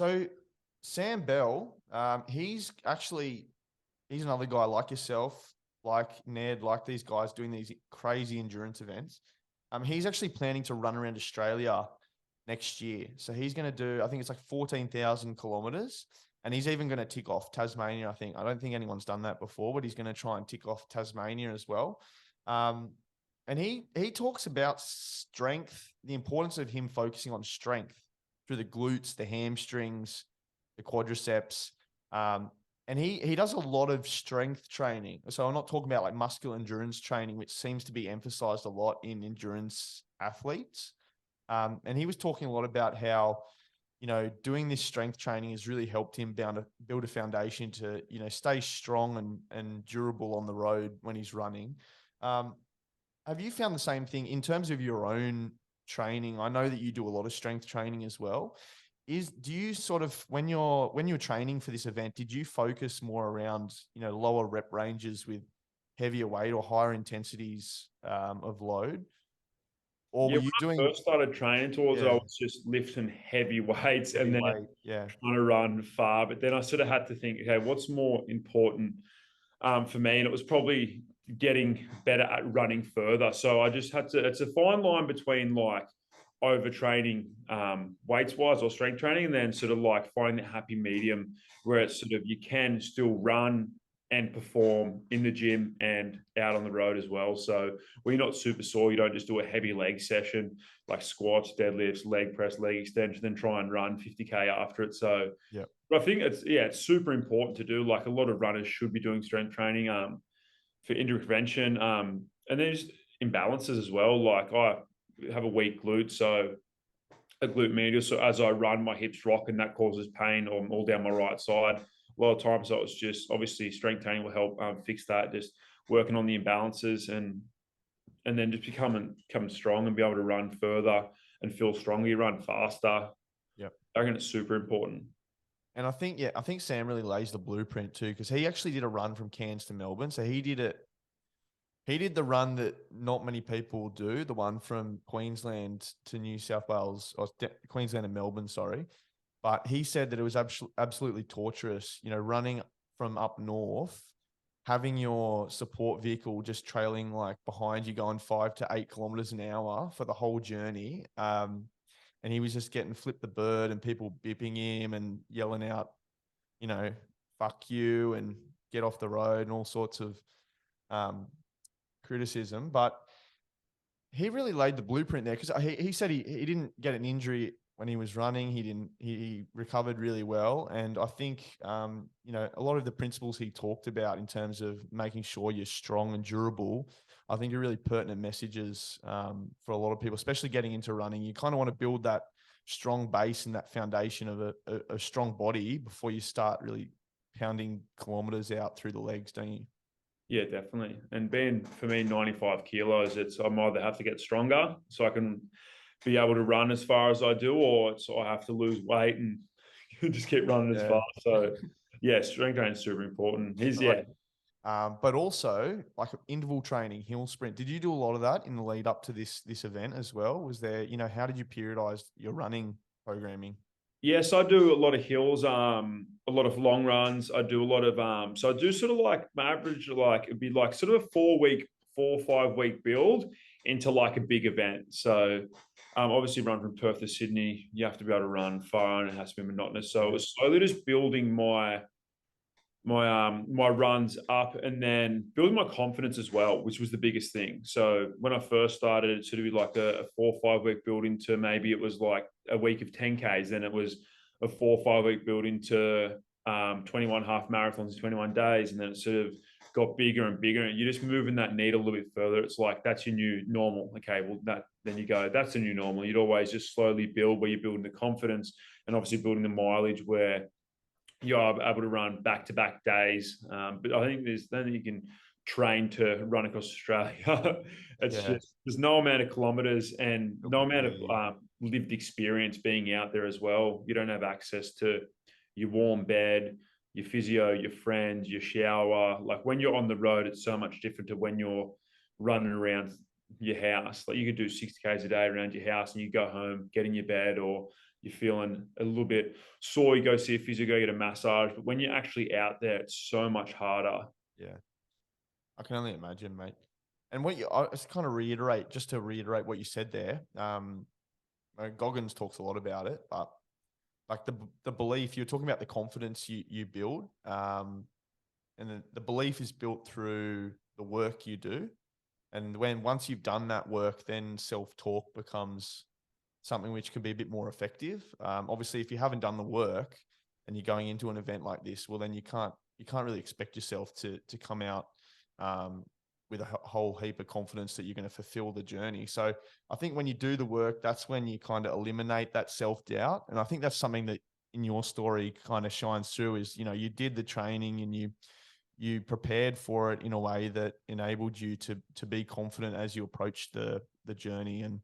So Sam Bell, he's another guy like yourself, like Ned, like these guys doing these crazy endurance events. He's actually planning to run around Australia next year. So he's going to do, I think it's like 14,000 kilometers. And he's even going to tick off Tasmania, I think. I don't think anyone's done that before, but he's going to try and tick off Tasmania as well. And he talks about strength, the importance of him focusing on strength through the glutes, the hamstrings, the quadriceps. And he does a lot of strength training. So I'm not talking about like muscular endurance training, which seems to be emphasized a lot in endurance athletes. And he was talking a lot about how, doing this strength training has really helped him build a foundation to, stay strong and durable on the road when he's running. Have you found the same thing in terms of your own training? I know that you do a lot of strength training as well. Do you sort of, when you're training for this event, did you focus more around, lower rep ranges with heavier weight or higher intensities of load? Or Yeah, were when you I doing, first started training towards it, I yeah, was just lifting heavy weights heavy and then weight? Yeah. trying to run far. But then I sort of had to think, okay, what's more important for me? And it was probably getting better at running further. So I just had to, it's a fine line between like overtraining weights wise or strength training, and then sort of like finding that happy medium where it's sort of you can still run and perform in the gym and out on the road as well. So when you're not super sore, you don't just do a heavy leg session like squats, deadlifts, leg press, leg extension, then try and run 50K after it. So Yeah. but I think it's super important to do. Like a lot of runners should be doing strength training for injury prevention. And there's imbalances as well. Like I have a weak glute, so a glute medial. So as I run, my hips rock, and that causes pain all down my right side. A lot of times, so it's just obviously strength training will help fix that. Just working on the imbalances and then just become strong and be able to run further and feel stronger. You run faster. Yep. I reckon it's super important. And I think Sam really lays the blueprint too, because he actually did a run from Cairns to Melbourne. So he did the run that not many people do, the one from Queensland to New South Wales, or Queensland and Melbourne, sorry. But he said that it was absolutely torturous, running from up north, having your support vehicle just trailing like behind you, going 5 to 8 kilometers an hour for the whole journey. And he was just getting flip the bird and people bipping him and yelling out, fuck you and get off the road and all sorts of criticism. But he really laid the blueprint there, because he said he didn't get an injury when he was running. He recovered really well. And I think, a lot of the principles he talked about in terms of making sure you're strong and durable, I think are really pertinent messages for a lot of people, especially getting into running. You kind of want to build that strong base and that foundation of a strong body before you start really pounding kilometers out through the legs, don't you? Yeah, definitely. And being for me 95 kilos, I'm either have to get stronger so I can be able to run as far as I do, or so I have to lose weight and just keep running as Yeah. fast. So yeah, strength training is super important. But also like interval training, hill sprint. Did you do a lot of that in the lead up to this event as well? Was there, how did you periodize your running programming? Yes, I do a lot of hills, a lot of long runs. I do a lot of so I do sort of like my average, like it'd be like sort of a 4 or 5 week build into like a big event. So obviously run from Perth to Sydney, you have to be able to run far and it has to be monotonous. So it Yeah. was slowly just building my runs up and then building my confidence as well, which was the biggest thing. So when I first started, it sort of be like a 4 or 5 week build into, maybe it was like a week of 10Ks, then it was a 4 or 5 week build into 21 half marathons in 21 days, and then it sort of got bigger and bigger, and you're just moving that needle a little bit further. It's like that's your new normal. Okay, well then you go, that's the new normal. You'd always just slowly build where you're building the confidence and obviously building the mileage where you're able to run back-to-back days. But I think then you can train to run across Australia. It's Yeah. just there's no amount of kilometers and Oh, no amount of yeah. lived experience being out there as well. You don't have access to your warm bed, your physio, your friends, your shower. Like when you're on the road, it's so much different to when you're running around your house. Like you could do 60Ks a day around your house and you go home, get in your bed, or you're feeling a little bit sore, you go see a physio, go get a massage. But when you're actually out there, it's so much harder. Yeah. I can only imagine, mate. And what I just kind of reiterate, just to reiterate what you said there. Goggins talks a lot about it, but like the belief you're talking about, the confidence you build, and the belief is built through the work you do. And once you've done that work, then self-talk becomes something which can be a bit more effective. Obviously, if you haven't done the work and you're going into an event like this, well, then you can't really expect yourself to come out with a whole heap of confidence that you're going to fulfill the journey. So I think when you do the work, that's when you kind of eliminate that self-doubt. And I think that's something that in your story kind of shines through is, you did the training and you prepared for it in a way that enabled you to be confident as you approach the journey. And